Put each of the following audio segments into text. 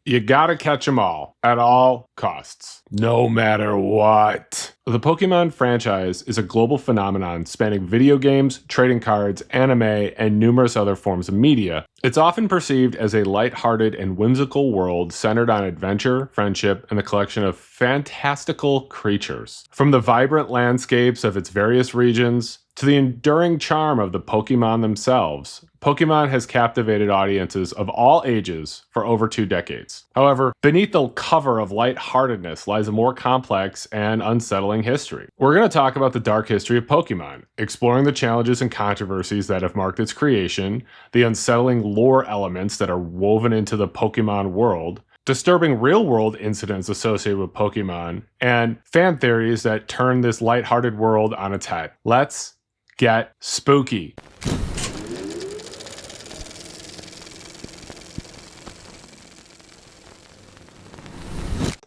You gotta catch them all, at all costs, no matter what. The Pokemon franchise is a global phenomenon spanning video games, trading cards, anime, and numerous other forms of media. It's often perceived as a lighthearted and whimsical world centered on adventure, friendship, and the collection of fantastical creatures. From the vibrant landscapes of its various regions, to the enduring charm of the Pokemon themselves, Pokemon has captivated audiences of all ages for over 2 decades. However, beneath the cover of lightheartedness lies a more complex and unsettling history. We're going to talk about the dark history of Pokemon, exploring the challenges and controversies that have marked its creation, the unsettling lore elements that are woven into the Pokemon world, disturbing real-world incidents associated with Pokemon, and fan theories that turn this lighthearted world on its head. Let's get spooky.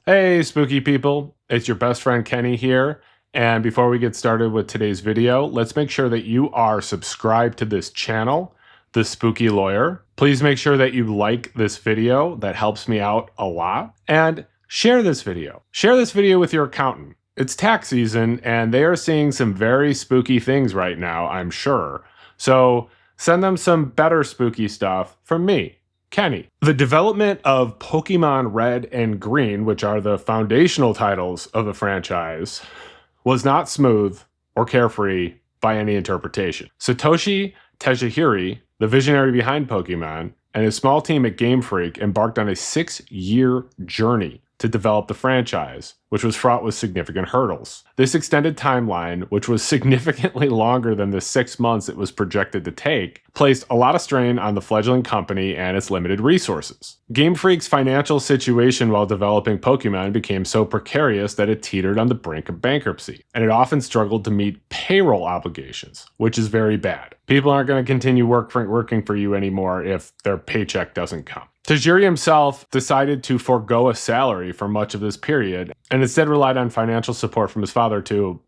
Hey spooky people, it's your best friend Kenny here, and before we get started with today's video, let's make sure that you are subscribed to this channel, The Spooky Lawyer. Please make sure that you like this video, that helps me out a lot, and share this video. Share this video with your accountant. It's tax season, and they are seeing some very spooky things right now, I'm sure. So send them some better spooky stuff from me, Kenny. The development of Pokémon Red and Green, which are the foundational titles of the franchise, was not smooth or carefree by any interpretation. Satoshi Tajiri, the visionary behind Pokemon, and his small team at Game Freak embarked on a 6-year journey to develop the franchise, which was fraught with significant hurdles. This extended timeline, which was significantly longer than the 6 months it was projected to take, placed a lot of strain on the fledgling company and its limited resources. Game Freak's financial situation while developing Pokemon became so precarious that it teetered on the brink of bankruptcy, and it often struggled to meet payroll obligations, which is very bad. People aren't going to continue working for you anymore if their paycheck doesn't come. Tajiri himself decided to forego a salary for much of this period and instead relied on financial support from his father to,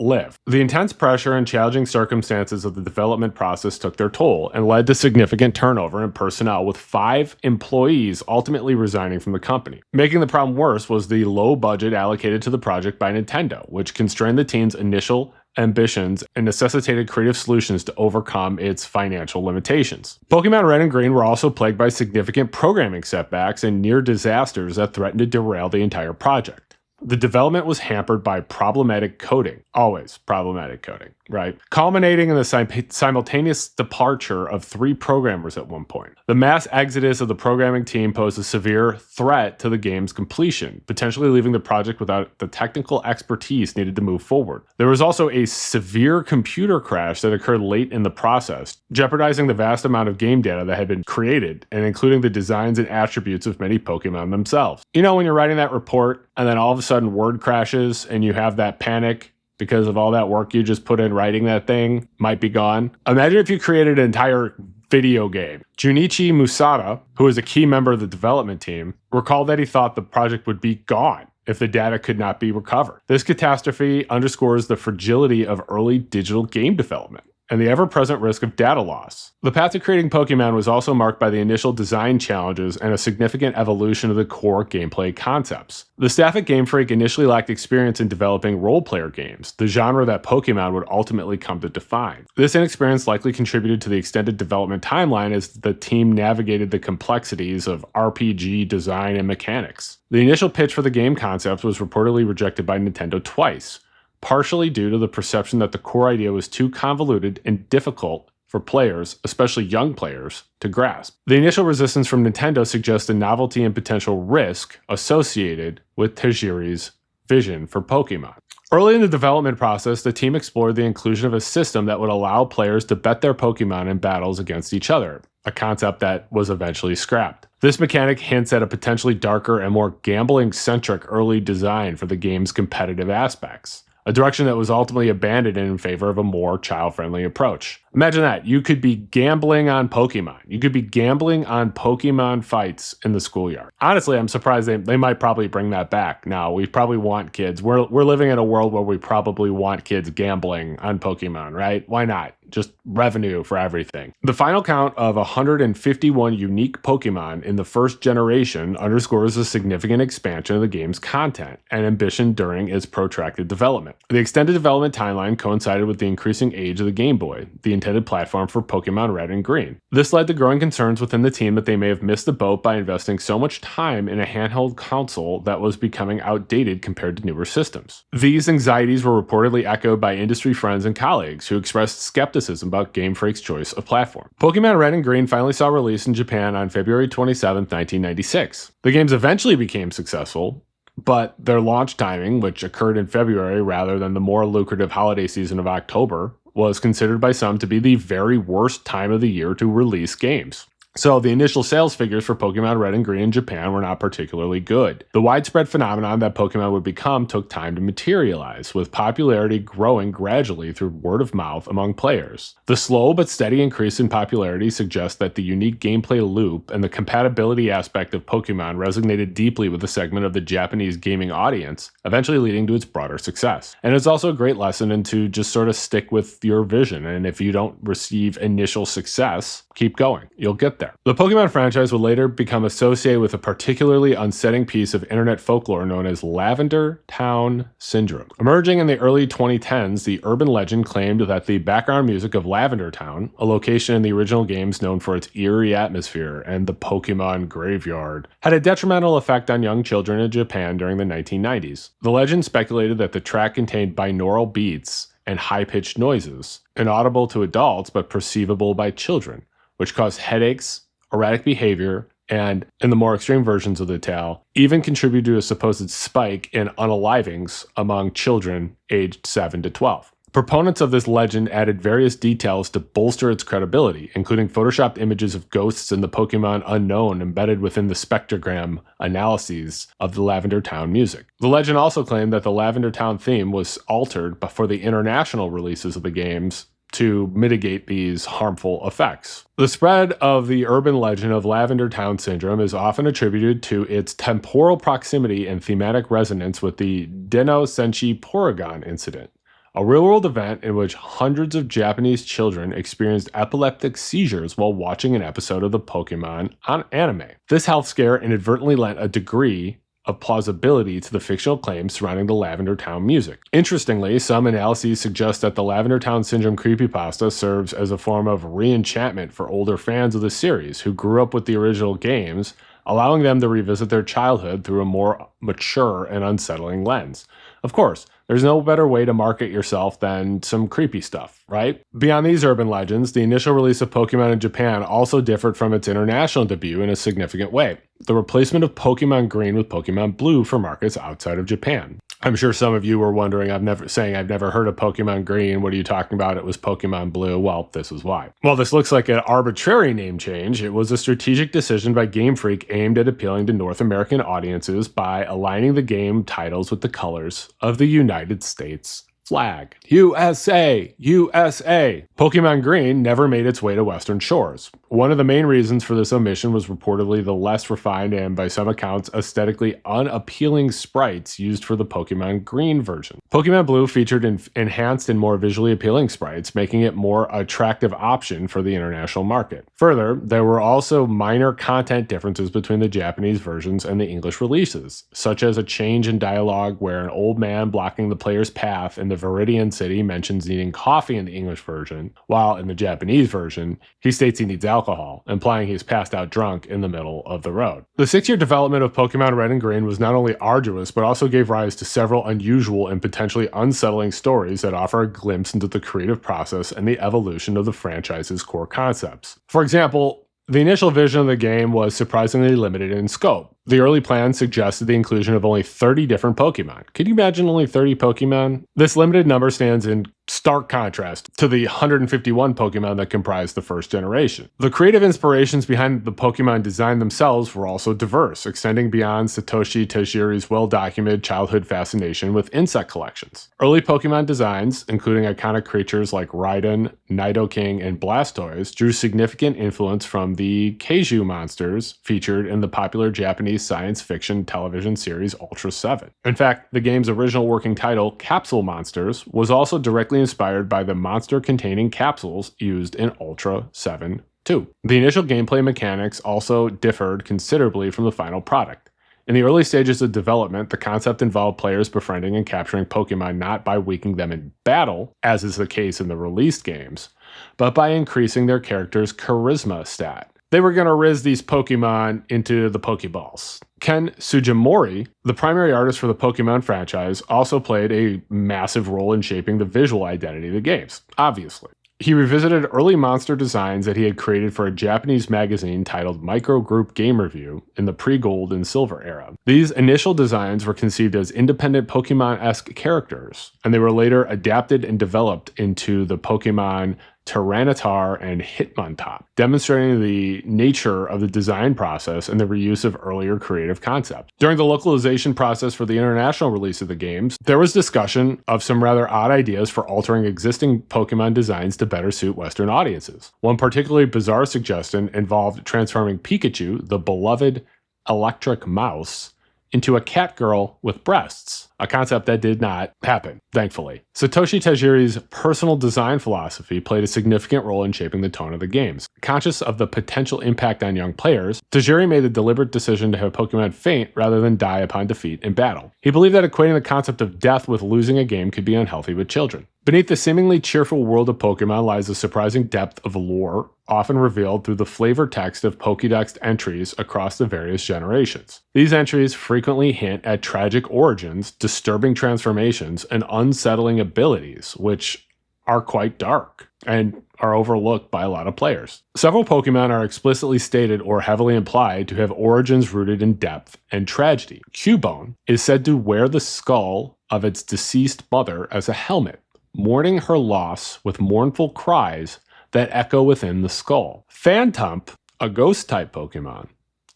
live. The intense pressure and challenging circumstances of the development process took their toll and led to significant turnover in personnel, with 5 employees ultimately resigning from the company. Making the problem worse was the low budget allocated to the project by Nintendo, which constrained the team's initial ambitions and necessitated creative solutions to overcome its financial limitations. Pokemon Red and Green were also plagued by significant programming setbacks and near disasters that threatened to derail the entire project. The development was hampered by problematic coding, always problematic coding, right? Culminating in the simultaneous departure of 3 programmers at one point. The mass exodus of the programming team posed a severe threat to the game's completion, potentially leaving the project without the technical expertise needed to move forward. There was also a severe computer crash that occurred late in the process, jeopardizing the vast amount of game data that had been created, and including the designs and attributes of many Pokemon themselves. You know, when you're writing that report, and then all of a sudden Word crashes, and you have that panic because of all that work you just put in writing that thing might be gone. Imagine if you created an entire video game. Junichi Musada, who is a key member of the development team, recalled that he thought the project would be gone if the data could not be recovered. This catastrophe underscores the fragility of early digital game development and the ever-present risk of data loss. The path to creating Pokemon was also marked by the initial design challenges and a significant evolution of the core gameplay concepts. The staff at Game Freak initially lacked experience in developing role-player games, the genre that Pokemon would ultimately come to define. This inexperience likely contributed to the extended development timeline as the team navigated the complexities of RPG design and mechanics. The initial pitch for the game concept was reportedly rejected by Nintendo twice, partially due to the perception that the core idea was too convoluted and difficult for players, especially young players, to grasp. The initial resistance from Nintendo suggests the novelty and potential risk associated with Tajiri's vision for Pokemon. Early in the development process, the team explored the inclusion of a system that would allow players to bet their Pokemon in battles against each other, a concept that was eventually scrapped. This mechanic hints at a potentially darker and more gambling-centric early design for the game's competitive aspects, a direction that was ultimately abandoned in favor of a more child-friendly approach. Imagine that. You could be gambling on Pokemon. You could be gambling on Pokemon fights in the schoolyard. Honestly, I'm surprised they might probably bring that back. Now, we probably want kids. We're living in a world where we probably want kids gambling on Pokemon, right? Why not? Just revenue for everything. The final count of 151 unique Pokemon in the first generation underscores a significant expansion of the game's content and ambition during its protracted development. The extended development timeline coincided with the increasing age of the Game Boy, the intended platform for Pokémon Red and Green. This led to growing concerns within the team that they may have missed the boat by investing so much time in a handheld console that was becoming outdated compared to newer systems. These anxieties were reportedly echoed by industry friends and colleagues who expressed skepticism about Game Freak's choice of platform. Pokémon Red and Green finally saw release in Japan on February 27, 1996. The games eventually became successful, but their launch timing, which occurred in February rather than the more lucrative holiday season of October, was considered by some to be the very worst time of the year to release games. So the initial sales figures for Pokemon Red and Green in Japan were not particularly good. The widespread phenomenon that Pokemon would become took time to materialize, with popularity growing gradually through word of mouth among players. The slow but steady increase in popularity suggests that the unique gameplay loop and the compatibility aspect of Pokemon resonated deeply with a segment of the Japanese gaming audience, eventually leading to its broader success. And it's also a great lesson into just sort of stick with your vision, and if you don't receive initial success, keep going. You'll get there. The Pokemon franchise would later become associated with a particularly unsettling piece of internet folklore known as Lavender Town Syndrome. Emerging in the early 2010s, the urban legend claimed that the background music of Lavender Town, a location in the original games known for its eerie atmosphere and the Pokemon graveyard, had a detrimental effect on young children in Japan during the 1990s. The legend speculated that the track contained binaural beats and high-pitched noises, inaudible to adults but perceivable by children, which caused headaches, erratic behavior, and, in the more extreme versions of the tale, even contributed to a supposed spike in unalivings among children aged 7 to 12. Proponents of this legend added various details to bolster its credibility, including photoshopped images of ghosts and the Pokemon Unknown embedded within the spectrogram analyses of the Lavender Town music. The legend also claimed that the Lavender Town theme was altered for the international releases of the games to mitigate these harmful effects. The spread of the urban legend of Lavender Town Syndrome is often attributed to its temporal proximity and thematic resonance with the Den-o Senshi Porygon incident, a real-world event in which hundreds of Japanese children experienced epileptic seizures while watching an episode of the Pokemon anime. This health scare inadvertently lent a degree of plausibility to the fictional claims surrounding the Lavender Town music. Interestingly, some analyses suggest that the Lavender Town Syndrome creepypasta serves as a form of re-enchantment for older fans of the series who grew up with the original games, allowing them to revisit their childhood through a more mature and unsettling lens. Of course, there's no better way to market yourself than some creepy stuff, right? Beyond these urban legends, the initial release of Pokemon in Japan also differed from its international debut in a significant way: the replacement of Pokemon Green with Pokemon Blue for markets outside of Japan. I'm sure some of you were wondering, I've never heard of Pokemon Green. What are you talking about? It was Pokemon Blue. Well, this is why. While this looks like an arbitrary name change, it was a strategic decision by Game Freak aimed at appealing to North American audiences by aligning the game titles with the colors of the United States flag. USA! USA! Pokemon Green never made its way to Western shores. One of the main reasons for this omission was reportedly the less refined and, by some accounts, aesthetically unappealing sprites used for the Pokemon Green version. Pokemon Blue featured enhanced and more visually appealing sprites, making it a more attractive option for the international market. Further, there were also minor content differences between the Japanese versions and the English releases, such as a change in dialogue where an old man blocking the player's path in the Viridian City mentions needing coffee in the English version, while in the Japanese version, he states he needs alcohol, implying he's passed out drunk in the middle of the road. The 6-year development of Pokemon Red and Green was not only arduous, but also gave rise to several unusual and potentially unsettling stories that offer a glimpse into the creative process and the evolution of the franchise's core concepts. For example, the initial vision of the game was surprisingly limited in scope. The early plans suggested the inclusion of only 30 different Pokemon. Could you imagine only 30 Pokemon? This limited number stands in stark contrast to the 151 Pokemon that comprised the first generation. The creative inspirations behind the Pokemon design themselves were also diverse, extending beyond Satoshi Tajiri's well-documented childhood fascination with insect collections. Early Pokemon designs, including iconic creatures like Raiden, Nidoking, and Blastoise, drew significant influence from the Keiju monsters featured in the popular Japanese science fiction television series Ultra 7. In fact, the game's original working title, Capsule Monsters, was also directly inspired by the monster-containing capsules used in Ultra 7 2. The initial gameplay mechanics also differed considerably from the final product. In the early stages of development, the concept involved players befriending and capturing Pokemon not by weakening them in battle, as is the case in the released games, but by increasing their character's charisma stat. They were going to riz these Pokemon into the Pokeballs. Ken Sugimori, the primary artist for the Pokemon franchise, also played a massive role in shaping the visual identity of the games, obviously. He revisited early monster designs that he had created for a Japanese magazine titled Micro Group Game Review in the pre-Gold and Silver era. These initial designs were conceived as independent Pokemon-esque characters, and they were later adapted and developed into the Pokemon Tyranitar and Hitmontop, demonstrating the nature of the design process and the reuse of earlier creative concepts. During the localization process for the international release of the games, there was discussion of some rather odd ideas for altering existing Pokemon designs to better suit Western audiences. One particularly bizarre suggestion involved transforming Pikachu, the beloved electric mouse, into a cat girl with breasts, a concept that did not happen, thankfully. Satoshi Tajiri's personal design philosophy played a significant role in shaping the tone of the games. Conscious of the potential impact on young players, Tajiri made the deliberate decision to have Pokemon faint rather than die upon defeat in battle. He believed that equating the concept of death with losing a game could be unhealthy with children. Beneath the seemingly cheerful world of Pokemon lies a surprising depth of lore, often revealed through the flavor text of Pokédex entries across the various generations. These entries frequently hint at tragic origins, disturbing transformations, and unsettling abilities, which are quite dark and are overlooked by a lot of players. Several Pokemon are explicitly stated or heavily implied to have origins rooted in depth and tragedy. Cubone is said to wear the skull of its deceased mother as a helmet, mourning her loss with mournful cries that echo within the skull. Phantump, a ghost-type Pokemon,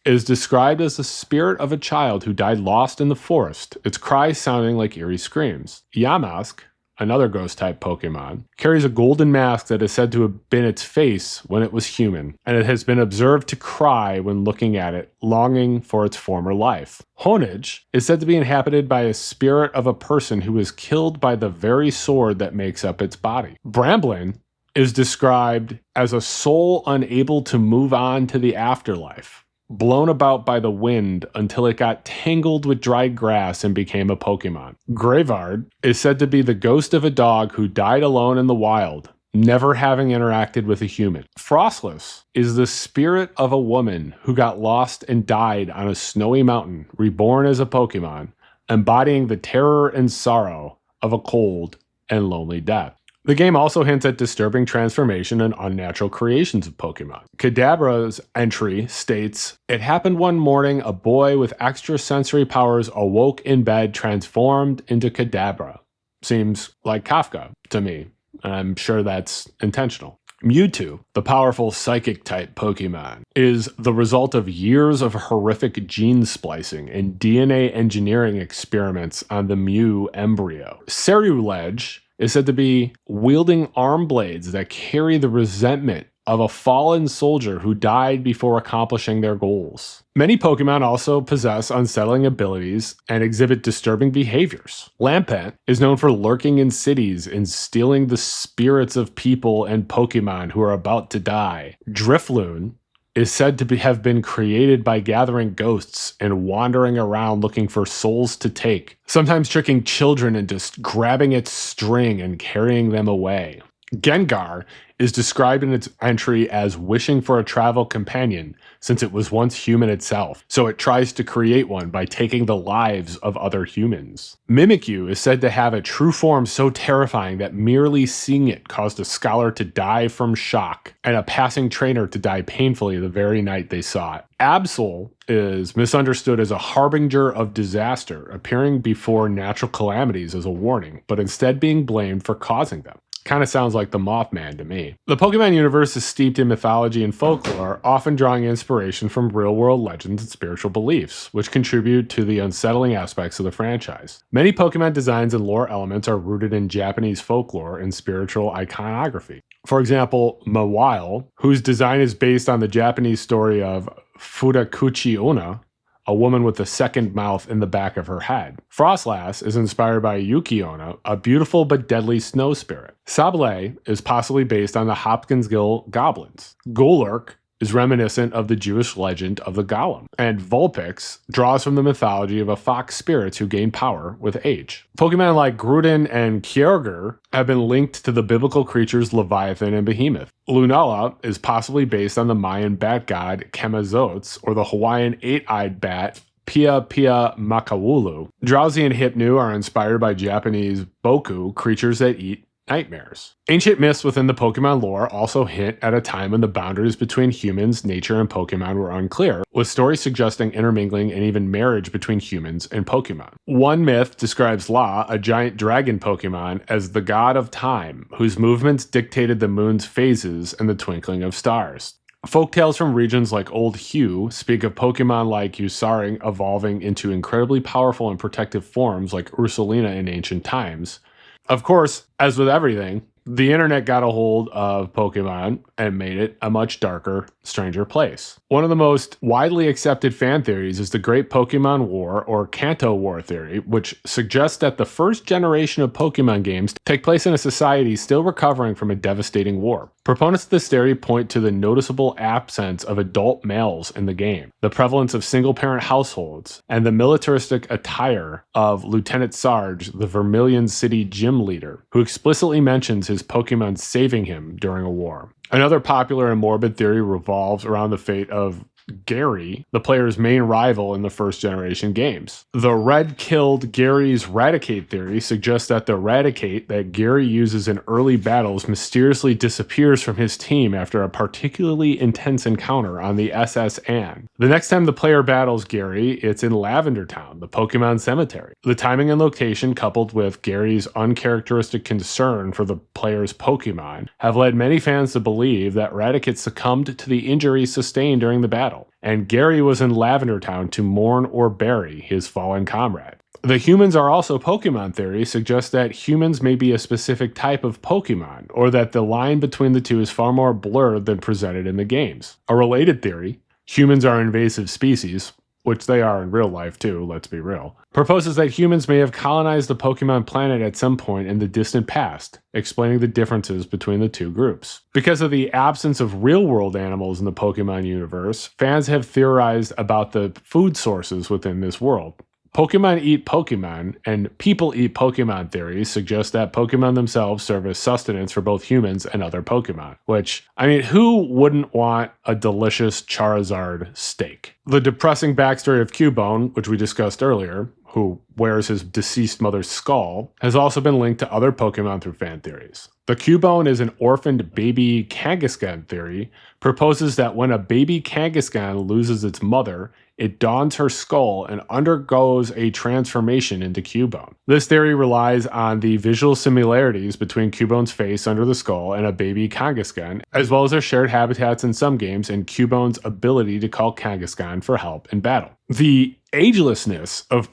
is described as the spirit of a child who died lost in the forest, its cries sounding like eerie screams. Yamask, another ghost-type Pokemon, carries a golden mask that is said to have been its face when it was human, and it has been observed to cry when looking at it, longing for its former life. Honedge is said to be inhabited by a spirit of a person who was killed by the very sword that makes up its body. Bramblin is described as a soul unable to move on to the afterlife, blown about by the wind until it got tangled with dry grass and became a Pokemon. Gravard is said to be the ghost of a dog who died alone in the wild, never having interacted with a human. Frostless is the spirit of a woman who got lost and died on a snowy mountain, reborn as a Pokemon, embodying the terror and sorrow of a cold and lonely death. The game also hints at disturbing transformation and unnatural creations of Pokemon. Kadabra's entry states, "It happened one morning, a boy with extrasensory powers awoke in bed, transformed into Kadabra." Seems like Kafka to me, and I'm sure that's intentional. Mewtwo, the powerful psychic-type Pokemon, is the result of years of horrific gene splicing and DNA engineering experiments on the Mew embryo. Cerulege is said to be wielding arm blades that carry the resentment of a fallen soldier who died before accomplishing their goals. Many Pokemon also possess unsettling abilities and exhibit disturbing behaviors. Lampent is known for lurking in cities and stealing the spirits of people and Pokemon who are about to die. Drifloon is said to have been created by gathering ghosts and wandering around looking for souls to take, sometimes tricking children into grabbing its string and carrying them away. Gengar is described in its entry as wishing for a travel companion since it was once human itself, so it tries to create one by taking the lives of other humans. Mimikyu is said to have a true form so terrifying that merely seeing it caused a scholar to die from shock and a passing trainer to die painfully the very night they saw it. Absol is misunderstood as a harbinger of disaster, appearing before natural calamities as a warning, but instead being blamed for causing them. Kind of sounds like the Mothman to me. The Pokemon universe is steeped in mythology and folklore, often drawing inspiration from real-world legends and spiritual beliefs, which contribute to the unsettling aspects of the franchise. Many Pokemon designs and lore elements are rooted in Japanese folklore and spiritual iconography. For example, Mawile, whose design is based on the Japanese story of Fudakuchi Onna, a woman with a second mouth in the back of her head. Frostlass is inspired by Yuki Onna, a beautiful but deadly snow spirit. Sableye is possibly based on the Hopkinsville goblins. Golurk is reminiscent of the Jewish legend of the Golem. And Vulpix draws from the mythology of a fox spirits who gain power with age. Pokemon like Groudon and Kyogre have been linked to the biblical creatures Leviathan and Behemoth. Lunala is possibly based on the Mayan bat god Kemazotes or the Hawaiian eight-eyed bat Pia Pia Makawulu. Drowsy and Hypnu are inspired by Japanese Boku, creatures that eat nightmares. Ancient myths within the Pokemon lore also hint at a time when the boundaries between humans, nature, and Pokemon were unclear, with stories suggesting intermingling and even marriage between humans and Pokemon. One myth describes La, a giant dragon Pokemon, as the god of time, whose movements dictated the moon's phases and the twinkling of stars. Folktales from regions like Old Hue speak of Pokemon like Usaring evolving into incredibly powerful and protective forms like Ursulina in ancient times. Of course, as with everything, the internet got a hold of Pokemon and made it a much darker, stranger place. One of the most widely accepted fan theories is the Great Pokémon War or Kanto War theory, which suggests that the first generation of Pokemon games take place in a society still recovering from a devastating war. Proponents of this theory point to the noticeable absence of adult males in the game, the prevalence of single-parent households, and the militaristic attire of Lieutenant Sarge, the Vermilion City gym leader, who explicitly mentions his Pokemon saving him during a war. Another popular and morbid theory revolves around the fate of Gary, the player's main rival in the first generation games. The Red killed Gary's Raticate theory suggests that the Raticate that Gary uses in early battles mysteriously disappears from his team after a particularly intense encounter on the SS Anne. The next time the player battles Gary, it's in Lavender Town, the Pokemon Cemetery. The timing and location, coupled with Gary's uncharacteristic concern for the player's Pokemon, have led many fans to believe that Raticate succumbed to the injuries sustained during the battle, and Gary was in Lavender Town to mourn or bury his fallen comrade. The humans are also Pokemon theory suggests that humans may be a specific type of Pokemon, or that the line between the two is far more blurred than presented in the games. A related theory, humans are invasive species, which they are in real life too, let's be real, proposes that humans may have colonized the Pokemon planet at some point in the distant past, explaining the differences between the two groups. Because of the absence of real-world animals in the Pokemon universe, fans have theorized about the food sources within this world. Pokemon eat Pokemon, and people eat Pokemon theories suggest that Pokemon themselves serve as sustenance for both humans and other Pokemon. Which, I mean, who wouldn't want a delicious Charizard steak? The depressing backstory of Cubone, which we discussed earlier, who wears his deceased mother's skull, has also been linked to other Pokemon through fan theories. The Cubone is an orphaned baby Kangaskhan theory, proposes that when a baby Kangaskhan loses its mother, it dons her skull and undergoes a transformation into Cubone. This theory relies on the visual similarities between Cubone's face under the skull and a baby Kangaskhan, as well as their shared habitats in some games and Cubone's ability to call Kangaskhan for help in battle. The agelessness of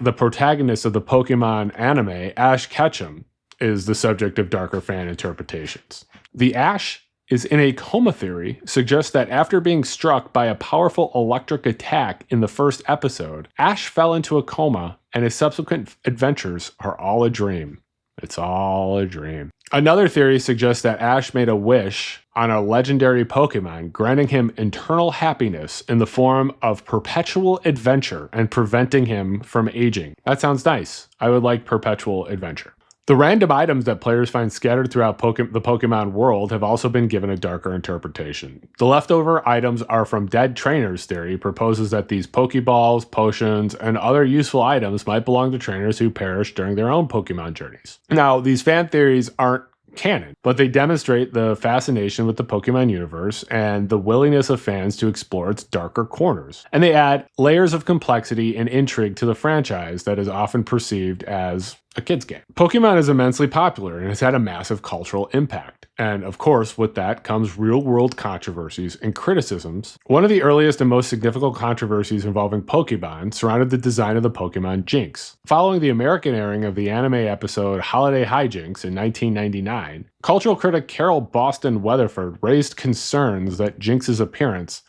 the protagonist of the Pokemon anime, Ash Ketchum, is the subject of darker fan interpretations. The Ash is in a coma theory suggests that after being struck by a powerful electric attack in the first episode, Ash fell into a coma and his subsequent adventures are all a dream. It's all a dream. Another theory suggests that Ash made a wish on a legendary Pokemon, granting him eternal happiness in the form of perpetual adventure and preventing him from aging. That sounds nice. I would like perpetual adventure. The random items that players find scattered throughout the Pokemon world have also been given a darker interpretation. The leftover items are from Dead Trainers theory, proposes that these Pokeballs, potions, and other useful items might belong to trainers who perished during their own Pokemon journeys. Now, these fan theories aren't canon, but they demonstrate the fascination with the Pokemon universe and the willingness of fans to explore its darker corners. And they add layers of complexity and intrigue to the franchise that is often perceived as a kid's game. Pokemon is immensely popular and has had a massive cultural impact. And of course, with that comes real-world controversies and criticisms. One of the earliest and most significant controversies involving Pokemon surrounded the design of the Pokemon Jynx. Following the American airing of the anime episode Holiday Hijinks in 1999, cultural critic Carol Boston Weatherford raised concerns that Jynx's appearance,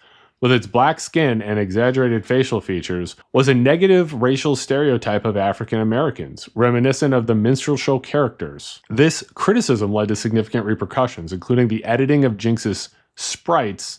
with its black skin and exaggerated facial features, was a negative racial stereotype of African Americans, reminiscent of the minstrel show characters. This criticism led to significant repercussions, including the editing of Jynx's sprites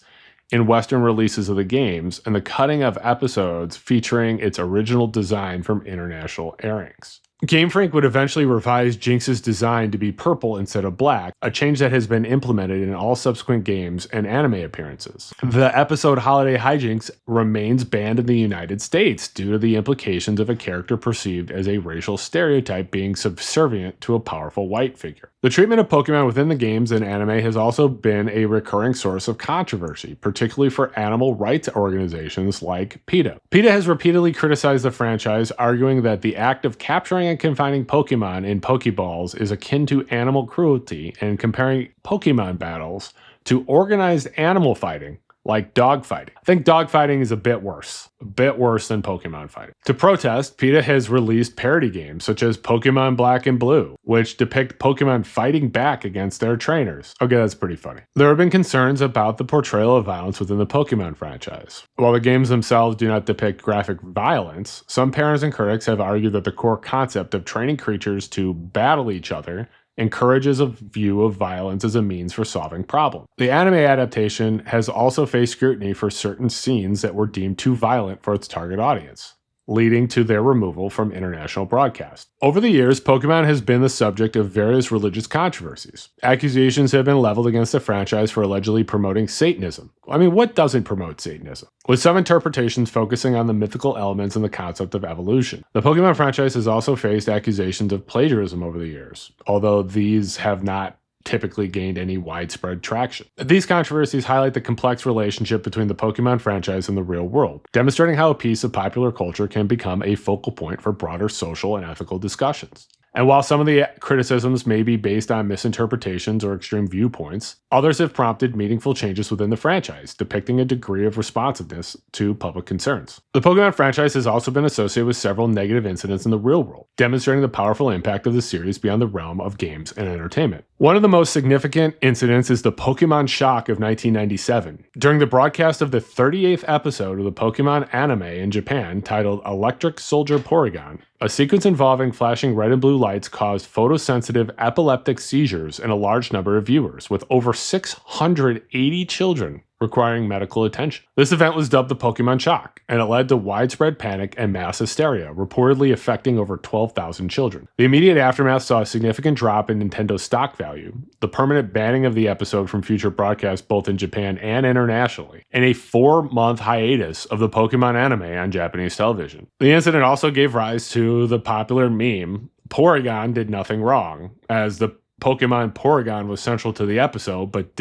in Western releases of the games and the cutting of episodes featuring its original design from international airings. Game Freak would eventually revise Jynx's design to be purple instead of black, a change that has been implemented in all subsequent games and anime appearances. The episode Holiday Hijinks remains banned in the United States due to the implications of a character perceived as a racial stereotype being subservient to a powerful white figure. The treatment of Pokemon within the games and anime has also been a recurring source of controversy, particularly for animal rights organizations like PETA. PETA has repeatedly criticized the franchise, arguing that the act of capturing and confining Pokemon in Pokeballs is akin to animal cruelty, and comparing Pokemon battles to organized animal fighting, like dogfighting. I think dogfighting is a bit worse than Pokemon fighting. To protest, PETA has released parody games such as Pokemon Black and Blue, which depict Pokemon fighting back against their trainers. Okay, that's pretty funny. There have been concerns about the portrayal of violence within the Pokemon franchise. While the games themselves do not depict graphic violence, some parents and critics have argued that the core concept of training creatures to battle each other encourages a view of violence as a means for solving problems. The anime adaptation has also faced scrutiny for certain scenes that were deemed too violent for its target audience, leading to their removal from international broadcast. Over the years, Pokemon has been the subject of various religious controversies. Accusations have been leveled against the franchise for allegedly promoting Satanism. I mean, what doesn't promote Satanism? With some interpretations focusing on the mythical elements and the concept of evolution. The Pokemon franchise has also faced accusations of plagiarism over the years, although these have not typically gained any widespread traction. These controversies highlight the complex relationship between the Pokemon franchise and the real world, demonstrating how a piece of popular culture can become a focal point for broader social and ethical discussions. And while some of the criticisms may be based on misinterpretations or extreme viewpoints, others have prompted meaningful changes within the franchise, depicting a degree of responsiveness to public concerns. The Pokemon franchise has also been associated with several negative incidents in the real world, demonstrating the powerful impact of the series beyond the realm of games and entertainment. One of the most significant incidents is the Pokemon Shock of 1997. During the broadcast of the 38th episode of the Pokemon anime in Japan, titled Electric Soldier Porygon, a sequence involving flashing red and blue lights caused photosensitive epileptic seizures in a large number of viewers, with over 680 children requiring medical attention. This event was dubbed the Pokemon Shock, and it led to widespread panic and mass hysteria, reportedly affecting over 12,000 children. The immediate aftermath saw a significant drop in Nintendo's stock value, the permanent banning of the episode from future broadcasts both in Japan and internationally, and a 4-month hiatus of the Pokemon anime on Japanese television. The incident also gave rise to the popular meme, Porygon did nothing wrong, as the Pokemon Porygon was central to the episode, but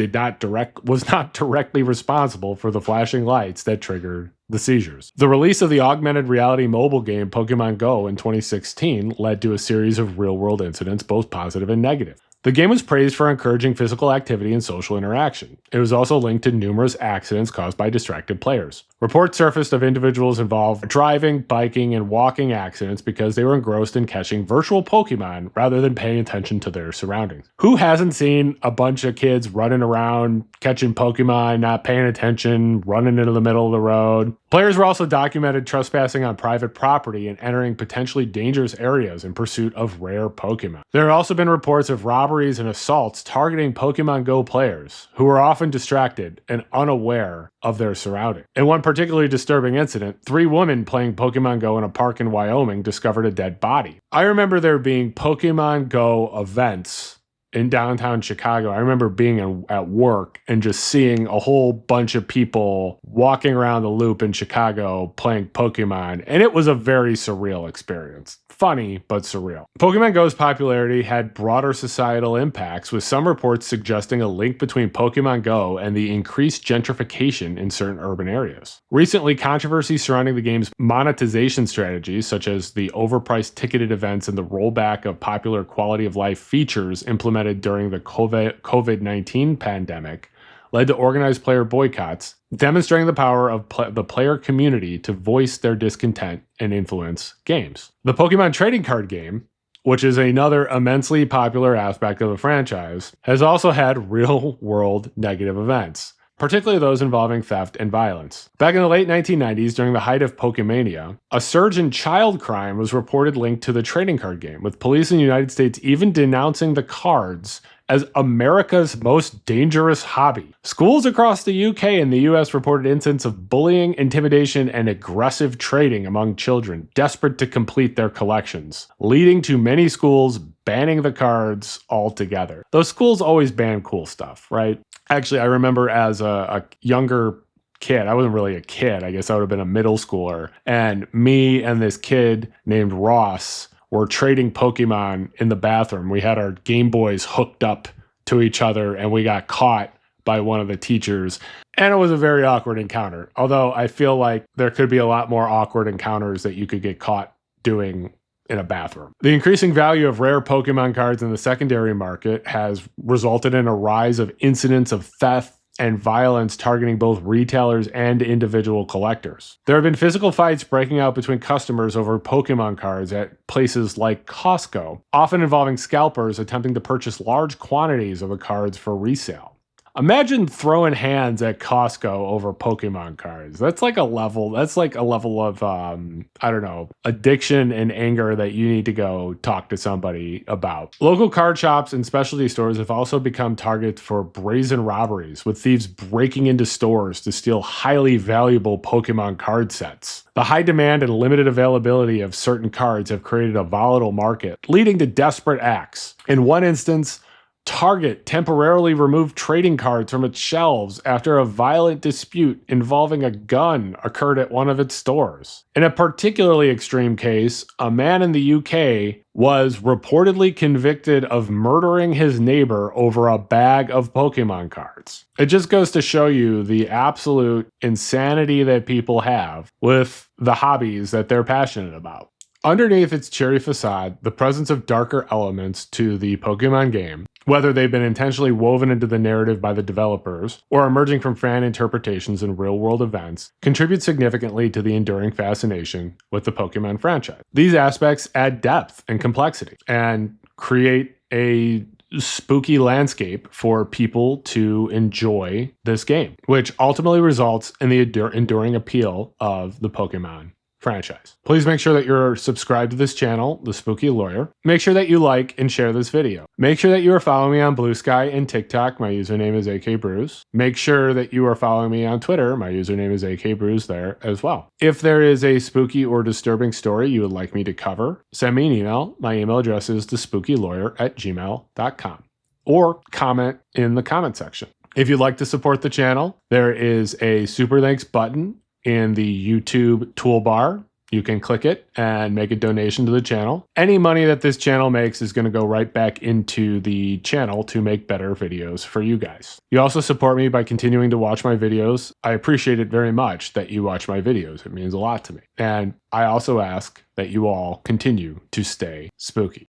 was not directly responsible for the flashing lights that triggered the seizures. The release of the augmented reality mobile game Pokémon Go in 2016 led to a series of real-world incidents, both positive and negative. The game was praised for encouraging physical activity and social interaction. It was also linked to numerous accidents caused by distracted players. Reports surfaced of individuals involved driving, biking, and walking accidents because they were engrossed in catching virtual Pokemon rather than paying attention to their surroundings. Who hasn't seen a bunch of kids running around, catching Pokemon, not paying attention, running into the middle of the road? Players were also documented trespassing on private property and entering potentially dangerous areas in pursuit of rare Pokemon. There have also been reports of robberies and assaults targeting Pokemon Go players, who were often distracted and unaware of their surroundings. In one particularly disturbing incident, 3 women playing Pokemon Go in a park in Wyoming discovered a dead body. I remember there being Pokemon Go events in downtown Chicago. I remember being at work and just seeing a whole bunch of people walking around the loop in Chicago playing Pokemon, and it was a very surreal experience. Funny, but surreal. Pokemon Go's popularity had broader societal impacts, with some reports suggesting a link between Pokemon Go and the increased gentrification in certain urban areas. Recently, controversies surrounding the game's monetization strategies, such as the overpriced ticketed events and the rollback of popular quality of life features implemented during the COVID-19 pandemic, led to organized player boycotts, demonstrating the power of the player community to voice their discontent and influence games. The Pokemon trading card game, which is another immensely popular aspect of the franchise, has also had real-world negative events, particularly those involving theft and violence. Back in the late 1990s, during the height of Pokemania, a surge in child crime was reported linked to the trading card game, with police in the United States even denouncing the cards as America's most dangerous hobby. Schools across the UK and the US reported incidents of bullying, intimidation, and aggressive trading among children desperate to complete their collections, leading to many schools banning the cards altogether. Those schools always ban cool stuff, right? Actually, I remember as a younger kid, I wasn't really a kid, I guess I would have been a middle schooler, and me and this kid named Ross were trading Pokemon in the bathroom. We had our Game Boys hooked up to each other, and we got caught by one of the teachers. And it was a very awkward encounter. Although I feel like there could be a lot more awkward encounters that you could get caught doing in a bathroom. The increasing value of rare Pokemon cards in the secondary market has resulted in a rise of incidents of theft and violence targeting both retailers and individual collectors. There have been physical fights breaking out between customers over Pokemon cards at places like Costco, often involving scalpers attempting to purchase large quantities of the cards for resale. Imagine throwing hands at Costco over Pokemon cards. That's like a level of, I don't know, addiction and anger that you need to go talk to somebody about. Local card shops and specialty stores have also become targets for brazen robberies, with thieves breaking into stores to steal highly valuable Pokemon card sets. The high demand and limited availability of certain cards have created a volatile market, leading to desperate acts. In one instance, Target temporarily removed trading cards from its shelves after a violent dispute involving a gun occurred at one of its stores. In a particularly extreme case, a man in the UK was reportedly convicted of murdering his neighbor over a bag of Pokemon cards. It just goes to show you the absolute insanity that people have with the hobbies that they're passionate about. Underneath its cheery facade, the presence of darker elements to the Pokemon game, whether they've been intentionally woven into the narrative by the developers or emerging from fan interpretations and real-world events, contribute significantly to the enduring fascination with the Pokemon franchise. These aspects add depth and complexity and create a spooky landscape for people to enjoy this game, which ultimately results in the enduring appeal of the Pokemon franchise. Please make sure that you're subscribed to this channel, The Spooky Lawyer. Make sure that you like and share this video. Make sure that you are following me on Blue Sky and TikTok. My username is AKBrews. Make sure that you are following me on Twitter. My username is AKBrews there as well. If there is a spooky or disturbing story you would like me to cover, send me an email. My email address is thespookylawyer@gmail.com, or comment in the comment section. If you'd like to support the channel, there is a super thanks button in the YouTube toolbar. You can click it and make a donation to the channel. Any money that this channel makes is going to go right back into the channel to make better videos for you guys. You also support me by continuing to watch my videos. I appreciate it very much that you watch my videos. It means a lot to me. And I also ask that you all continue to stay spooky.